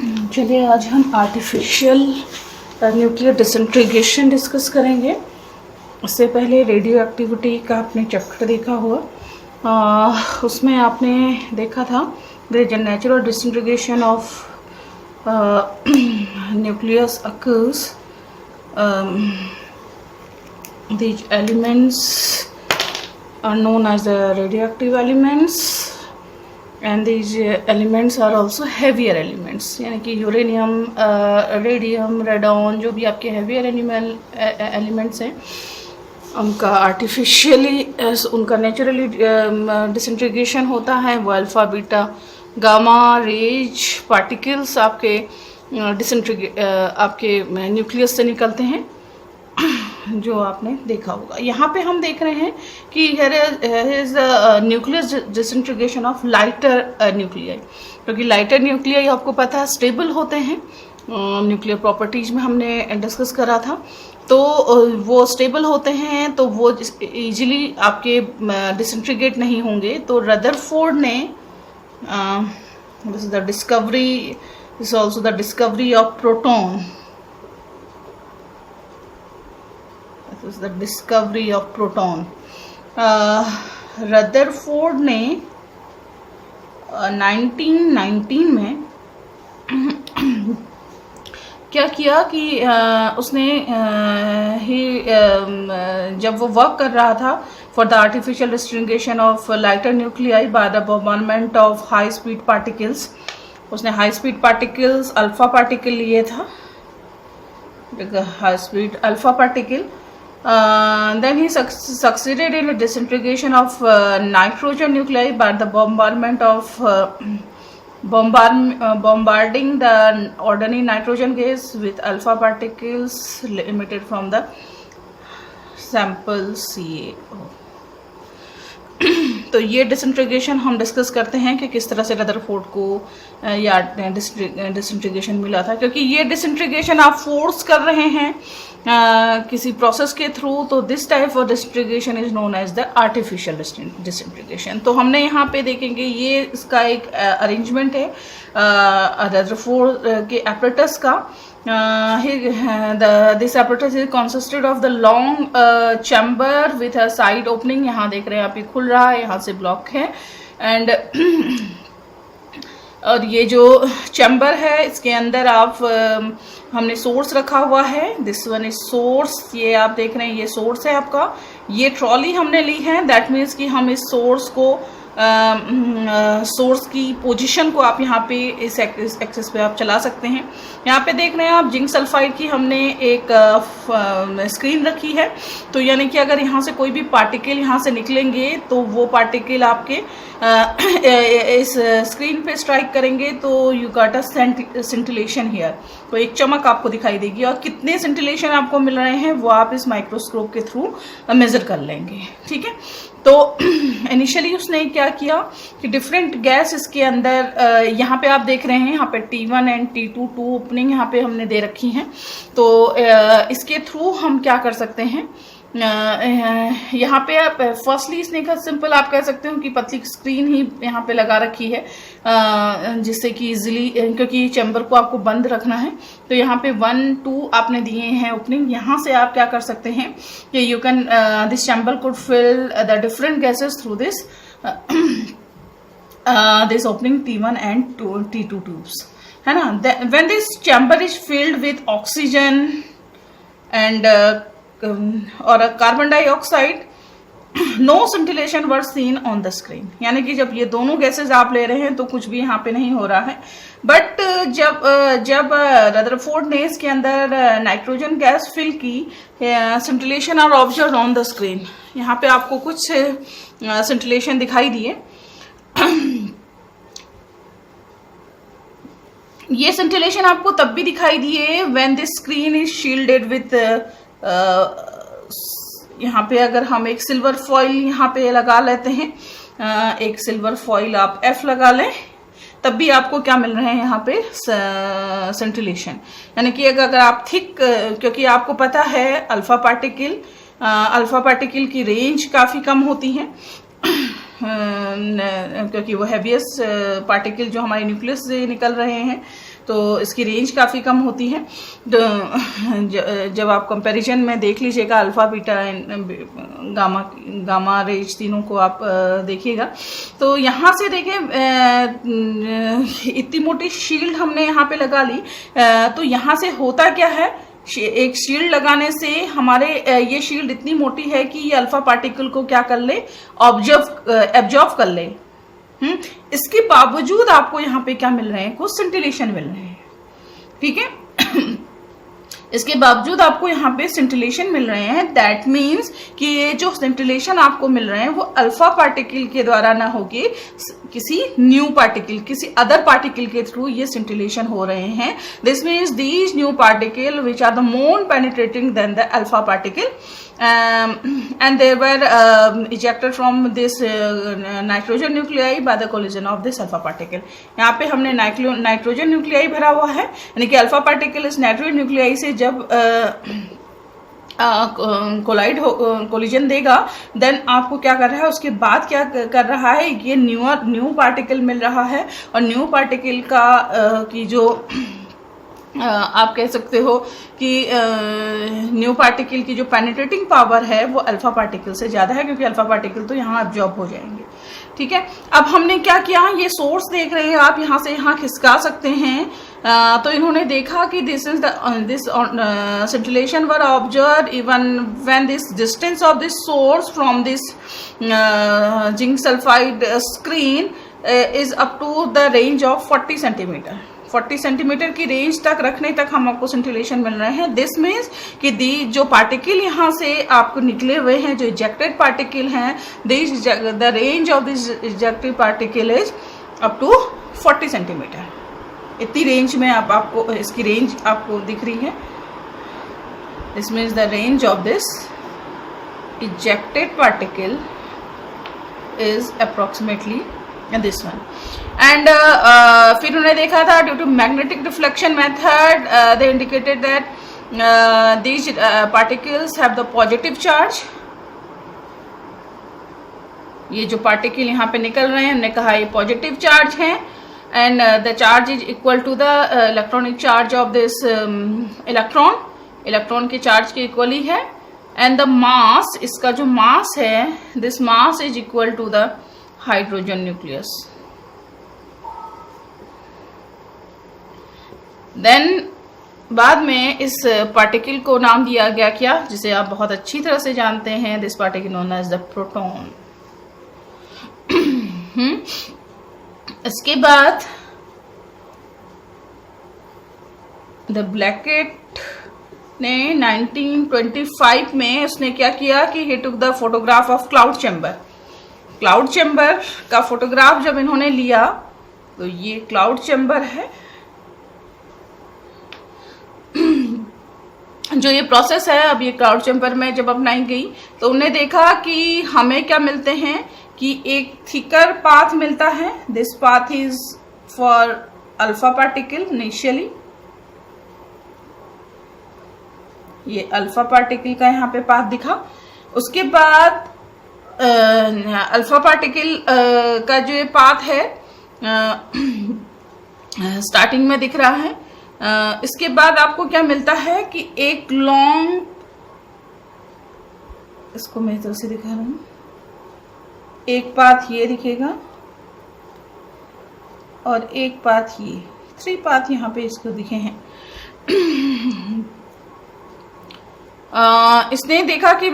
चलिए आज हम आर्टिफिशियल न्यूक्लियर डिसइंटीग्रेशन डिस्कस करेंगे। उससे पहले रेडियो एक्टिविटी का आपने चैप्टर देखा हुआ, उसमें आपने देखा था there is a natural disintegration of nucleus occurs, these elements are known as the radioactive elements and these elements are also heavier elements, यानी कि यूरेनियम, रेडियम, रेडॉन, जो भी आपके heavier elements हैं उनका आर्टिफिशियली उनका नेचुरली डिसइंटीग्रेशन होता है। वो alpha, beta, gamma rays particles आपके आपके न्यूक्लियस से निकलते हैं, जो आपने देखा होगा। यहाँ पे हम देख रहे हैं कि is nucleus disintegration of lighter nuclei, क्योंकि लाइटर न्यूक्लियाई आपको पता है स्टेबल होते हैं। न्यूक्लियर प्रॉपर्टीज में हमने डिस्कस करा था, तो वो स्टेबल होते हैं तो वो इजीली आपके डिसइंटीग्रेट नहीं होंगे। तो रदरफोर्ड ने this is the discovery, this is also the discovery of proton, is the discovery of proton. Rutherford ने 1919 में क्या किया कि उसने जब वो वर्क कर रहा था for the artificial disintegration of lighter nuclei by the bombardment of high speed particles, उसने high speed particles alpha particle लिए था, high speed alpha particle. Then he succeeded in the disintegration of nitrogen nuclei by the bombardment of bombarding the ordinary nitrogen gas with alpha particles emitted from the sample CaO. तो ये disintegration हम discuss करते हैं कि किस तरह से Rutherford को या डिसइंटीग्रेशन मिला था, क्योंकि ये डिसइंटीग्रेशन आप फोर्स कर रहे हैं किसी प्रोसेस के थ्रू, तो this type of disintegration is known as the artificial disintegration. तो हमने यहाँ पे देखेंगे ये इसका एक अरेंजमेंट है रदरफोर्ड के एपरेटस का। this apparatus is consisted of the long chamber with a side opening, यहाँ देख रहे हैं आप ये खुल रहा है, यहाँ से ब्लॉक है, एंड और ये जो चैम्बर है इसके अंदर आप हमने सोर्स रखा हुआ है। दिस वन इज सोर्स, ये आप देख रहे हैं ये सोर्स है आपका। ये ट्रॉली हमने ली है, दैट मीन्स कि हम इस सोर्स को सोर्स की पोजीशन को आप यहाँ पे इस एक्सेस पे आप चला सकते हैं। यहाँ पे देख रहे हैं आप जिंक सल्फाइड की हमने एक स्क्रीन रखी है, तो यानी कि अगर यहाँ से कोई भी पार्टिकल यहाँ से निकलेंगे तो वो पार्टिकल आपके इस स्क्रीन पे स्ट्राइक करेंगे तो you got a scintillation here, तो एक चमक आपको दिखाई देगी, और कितने सेंटिलेशन आपको मिल रहे हैं वो आप इस माइक्रोस्कोप के थ्रू मेजर कर लेंगे। ठीक है, तो इनिशियली उसने क्या किया कि डिफरेंट गैस इसके अंदर यहाँ पे आप देख रहे हैं, यहाँ पे T1 and T2 to opening यहाँ पे हमने दे रखी हैं। तो इसके थ्रू हम क्या कर सकते हैं, यहाँ पे आप फर्स्टली इसने का सिंपल आप कह सकते हो कि पतली स्क्रीन ही यहाँ पे लगा रखी है, जिससे कि इजीली, क्योंकि चैम्बर को आपको बंद रखना है, तो यहाँ पे 1, 2 आपने दिए हैं ओपनिंग। यहाँ से आप क्या कर सकते हैं कि you can this chamber could fill the different gases through this this opening T1 and T2 tubes, है ना। When this chamber is filled with oxygen and और carbon dioxide, no scintillation were seen on the screen, यानी कि जब ये दोनों gases आप ले रहे हैं तो कुछ भी यहाँ पे नहीं हो रहा है। बट जब रदरफोर्ड ने इसके अंदर नाइट्रोजन गैस फिल की, scintillation are observed on the screen. यहाँ पे आपको कुछ सेंटिलेशन दिखाई दिए। ये सेंटिलेशन आपको तब भी दिखाई दिए when this screen is shielded with यहाँ पे अगर हम एक सिल्वर फॉइल यहाँ पे लगा लेते हैं, एक सिल्वर फॉइल आप F लगा लें, तब भी आपको क्या मिल रहे हैं यहाँ पे सेंटिलेशन। यानी कि अगर आप थिक, क्योंकि आपको पता है अल्फा पार्टिकल की रेंज काफ़ी कम होती है, क्योंकि वो हैवीएस्ट पार्टिकल जो हमारे न्यूक्लियस से निकल रहे हैं तो इसकी रेंज काफ़ी कम होती है। तो जब आप कंपैरिजन में देख लीजिएगा अल्फ़ा बीटा गामा रेंज तीनों को आप देखिएगा, तो यहाँ से देखिए इतनी मोटी शील्ड हमने यहाँ पे लगा ली। तो यहाँ से होता क्या है, एक शील्ड लगाने से हमारे ये शील्ड इतनी मोटी है कि ये अल्फा पार्टिकल को क्या कर ले, एब्जॉर्ब कर ले। इसके बावजूद आपको यहाँ पे क्या मिल रहे हैं, कुछ सेंटिलेशन मिल रहे हैं, ठीक है। इसके बावजूद आपको यहाँ पे सेंटिलेशन मिल रहे हैं। दैट मीन्स कि ये जो सेंटिलेशन आपको मिल रहे हैं वो अल्फा पार्टिकल के द्वारा ना होके किसी न्यू पार्टिकल, किसी अदर पार्टिकल के थ्रू ये सेंटिलेशन हो रहे हैं। This means these new particle which are the more penetrating than the alpha particle and they were ejected from this nitrogen nuclei by the collision of this alpha particle। यहाँ पे हमने nitrogen nuclei भरा हुआ है, यानी कि alpha particle इस nitrogen nuclei से जब कोलिजन देगा, देन आपको क्या कर रहा है, उसके बाद क्या कर रहा है, ये न्यू पार्टिकल मिल रहा है। और न्यू पार्टिकल का की जो आप कह सकते हो कि न्यू पार्टिकल की जो पेनिट्रेटिंग पावर है वो अल्फा पार्टिकल से ज़्यादा है, क्योंकि अल्फा पार्टिकल तो यहाँ एब्जॉर्ब हो जाएंगे, ठीक है। अब हमने क्या किया, ये सोर्स देख रहे हैं आप, यहाँ से यहाँ खिसका सकते हैं। तो इन्होंने देखा कि this scintillation were observe even when this distance of this source from this zinc sulphide screen is up to the range of 40 centimetre. 40 centimetre की रेंज तक रखने तक हम आपको सेंटिलेशन मिल रहे हैं। दिस मीन्स कि जो पार्टिकल यहाँ से आपको निकले हुए हैं, जो इजेक्टेड पार्टिकल हैं, the range of this ejected particle is up to 40 centimetre. इतनी रेंज में आपको इसकी रेंज आपको दिख रही है। This means the range of this ejected particle is approximately this one. And फिर उन्होंने देखा था due to magnetic reflection method they indicated that these particles have the positive charge. ये जो पार्टिकल यहाँ पे निकल रहे हैं, हमने कहा ये पॉजिटिव चार्ज हैं, and the charge is equal to the electronic charge of this electron के चार्ज के इक्वल ही है। एंड द मास, इसका जो मास है, this mass is equal to the hydrogen nucleus. Then बाद में इस पार्टिकल को नाम दिया गया क्या, जिसे आप बहुत अच्छी तरह से जानते हैं, this particle known as the proton. इसके बाद द ब्लैकेट ने 1925 में उसने क्या किया कि he took the photograph of cloud chamber. Cloud chamber का फोटोग्राफ जब इन्होंने लिया, तो ये क्लाउड चैम्बर है। जो ये प्रोसेस है, अब ये क्लाउड चैम्बर में जब अपनाई गई, तो उन्होंने देखा कि हमें क्या मिलते हैं कि एक थिकर पाथ मिलता है। This path is for alpha particle initially. ये अल्फा पार्टिकल का यहाँ पे पाथ दिखा। उसके बाद अल्फा पार्टिकल का जो ये पाथ है स्टार्टिंग में दिख रहा है। इसके बाद आपको क्या मिलता है कि एक लॉन्ग, इसको मैं इधर से दिखा रहा हूं, एक पाथ ये दिखेगा और एक पाथ ये, 3 पाथ यहाँ पे इसको दिखे हैं। इसने देखा कि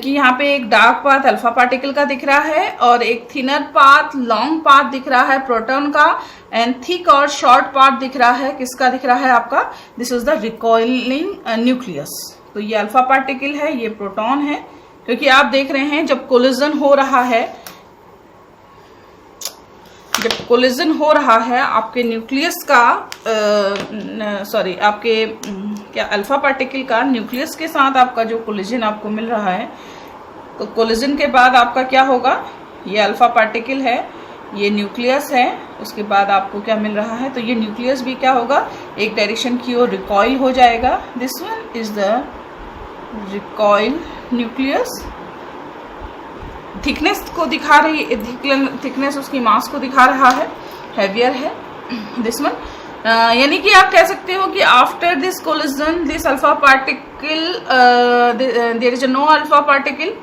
कि यहाँ पे एक डार्क पाथ अल्फा पार्टिकल का दिख रहा है और एक थिनर पाथ, लॉन्ग पाथ दिख रहा है प्रोटॉन का, एंड थिक और शॉर्ट पाथ दिख रहा है, किसका दिख रहा है आपका, this is the recoiling nucleus. तो ये अल्फा पार्टिकल है, ये प्रोटॉन है, क्योंकि आप देख रहे हैं जब कोलिजन हो रहा है, आपके न्यूक्लियस का आपके क्या अल्फा पार्टिकल का न्यूक्लियस के साथ आपका जो कोलिजन आपको मिल रहा है, तो कोलिजन के बाद आपका क्या होगा, ये अल्फा पार्टिकल है, ये न्यूक्लियस है, उसके बाद आपको क्या मिल रहा है, तो ये न्यूक्लियस भी क्या होगा, एक डायरेक्शन की ओर रिकॉइल हो जाएगा। This one is the recoil nucleus. Thickness को दिखा रही है, थिकनेस उसकी मास को दिखा रहा है, हैवियर है दिस वन। यानी कि आप कह सकते हो कि after this collision this alpha particle there is no alpha particle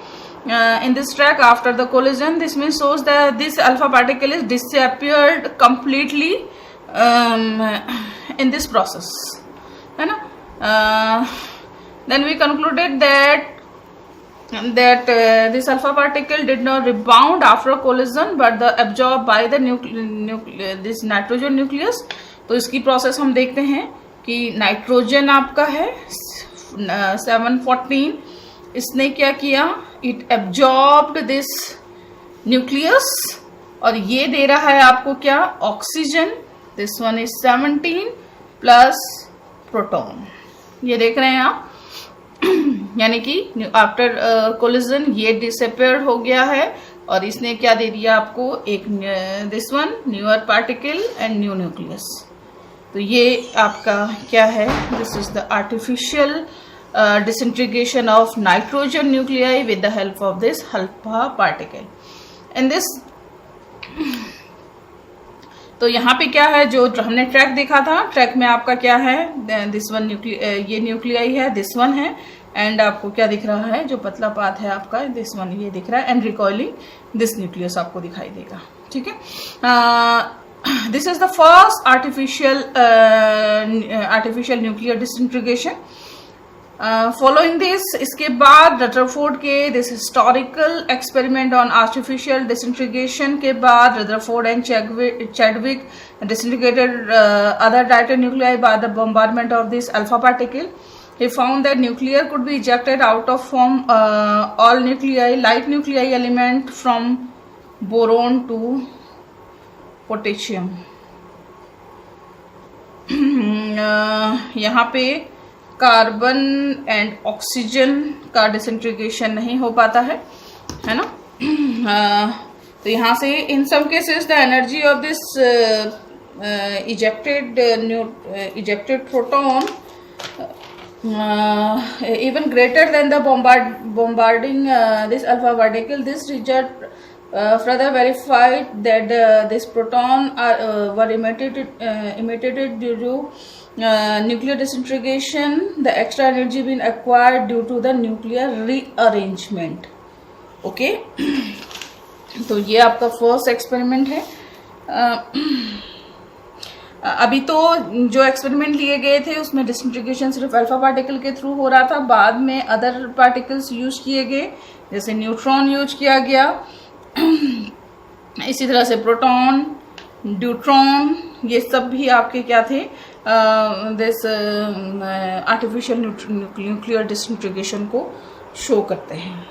in this track after the collision. This means shows that this alpha particle is disappeared completely in this process, है ना. Then we concluded that this alpha particle did not rebound after a collision but the absorbed by the this nitrogen nucleus. तो इसकी process हम देखते हैं कि nitrogen आपका है 714, इसने क्या किया, इट एब्जॉर्ब्ड दिस न्यूक्लियस और ये दे रहा है आपको क्या, oxygen. This one is 17 plus proton, ये देख रहे हैं आप. यानी कि आफ्टर कोलिजन ये डिसअपियर हो गया है और इसने क्या दे दिया आपको, एक this one newer particle and new nucleus. तो ये आपका क्या है, this is the artificial disintegration of nitrogen nuclei with the help of this alpha particle. In this, तो यहाँ पे क्या है, जो हमने ट्रैक देखा था, ट्रैक में आपका क्या है, दिस वन ये न्यूक्लियाई है, दिस वन है, एंड आपको क्या दिख रहा है, जो पतला पाथ है आपका, दिस वन ये दिख रहा है, एंड रिकॉइलिंग दिस न्यूक्लियस आपको दिखाई देगा. ठीक है. This is the first artificial nuclear disintegration. Following this, इसके बाद रदरफोर्ड के this historical experiment on artificial disintegration के बाद Rutherford and Chadwick disintegrated other dietary nuclei by the bombardment of this alpha particle. He found that nuclear could be ejected out of form all nuclei, light nuclei element from boron to potassium. यहाँ पे carbon and oxygen का disintegration नहीं हो पाता है ना. तो यहाँ से in some cases the energy of this ejected proton even greater than the bombarding this alpha particle. This result further verified that this proton were emitted due to nuclear disintegration, the extra energy being acquired due to the nuclear rearrangement. Okay. तो ये आपका first experiment है. अभी तो जो experiment लिए गए थे उसमें डिसइंटीग्रेशन सिर्फ अल्फा पार्टिकल के थ्रू हो रहा था. बाद में अदर पार्टिकल्स यूज किए गए, जैसे न्यूट्रॉन यूज किया गया, इसी तरह से प्रोटॉन, ड्यूट्रॉन, ये सब भी आपके क्या थे, दिस आर्टिफिशियल न्यूक्लियर डिसइंटीग्रेशन को शो करते हैं.